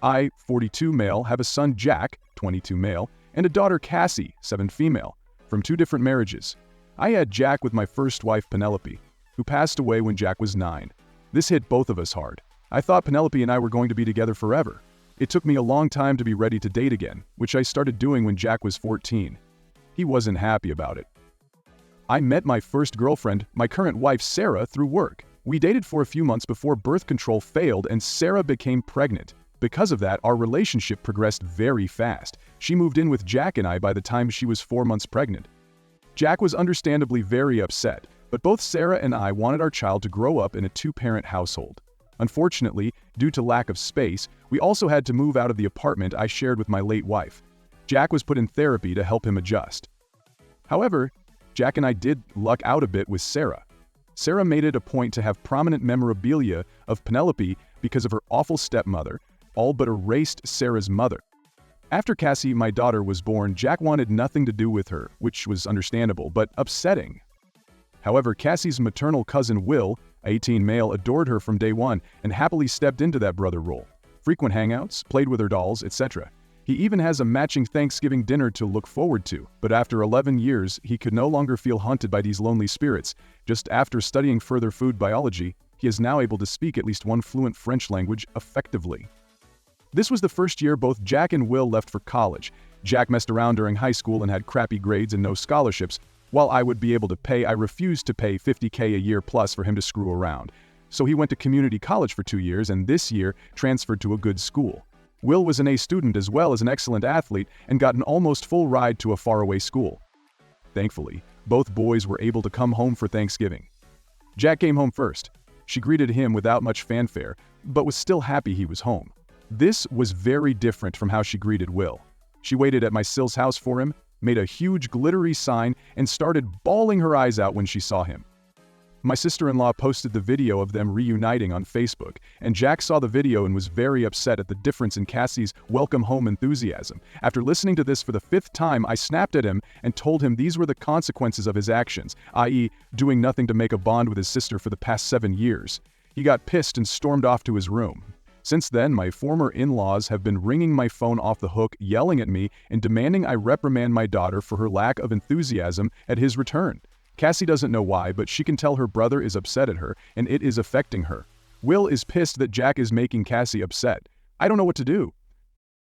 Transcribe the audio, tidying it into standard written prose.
I, 42 male, have a son Jack, 22 male, and a daughter Cassie, 7 female, from 2 different marriages. I had Jack with my first wife Penelope, who passed away when Jack was 9. This hit both of us hard. I thought Penelope and I were going to be together forever. It took me a long time to be ready to date again, which I started doing when Jack was 14. He wasn't happy about it. I met my first girlfriend, my current wife Sarah, through work. We dated for a few months before birth control failed and Sarah became pregnant. Because of that, our relationship progressed very fast. She moved in with Jack and I by the time she was 4 months pregnant. Jack was understandably very upset, but both Sarah and I wanted our child to grow up in a 2-parent household. Unfortunately, due to lack of space, we also had to move out of the apartment I shared with my late wife. Jack was put in therapy to help him adjust. However, Jack and I did luck out a bit with Sarah. Sarah made it a point to have prominent memorabilia of Penelope because of her awful stepmother, all but erased Sarah's mother. After Cassie, my daughter, was born, Jack wanted nothing to do with her, which was understandable, but upsetting. However, Cassie's maternal cousin Will, 18 male, adored her from day one and happily stepped into that brother role. Frequent hangouts, played with her dolls, etc. He even has a matching Thanksgiving dinner to look forward to, but after 11 years, he could no longer feel haunted by these lonely spirits. Just after studying further food biology, he is now able to speak at least one fluent French language effectively. This was the first year both Jack and Will left for college. Jack messed around during high school and had crappy grades and no scholarships. While I would be able to pay, I refused to pay $50K a year plus for him to screw around. So he went to community college for 2 years and this year transferred to a good school. Will was an A student as well as an excellent athlete and got an almost full ride to a faraway school. Thankfully, both boys were able to come home for Thanksgiving. Jack came home first. She greeted him without much fanfare, but was still happy he was home. This was very different from how she greeted Will. She waited at my Sil's house for him, made a huge glittery sign, and started bawling her eyes out when she saw him. My sister-in-law posted the video of them reuniting on Facebook, and Jack saw the video and was very upset at the difference in Cassie's welcome home enthusiasm. After listening to this for the 5th time, I snapped at him and told him these were the consequences of his actions, i.e., doing nothing to make a bond with his sister for the past 7 years. He got pissed and stormed off to his room. Since then, my former in-laws have been ringing my phone off the hook, yelling at me and demanding I reprimand my daughter for her lack of enthusiasm at his return. Cassie doesn't know why, but she can tell her brother is upset at her, and it is affecting her. Will is pissed that Jack is making Cassie upset. I don't know what to do.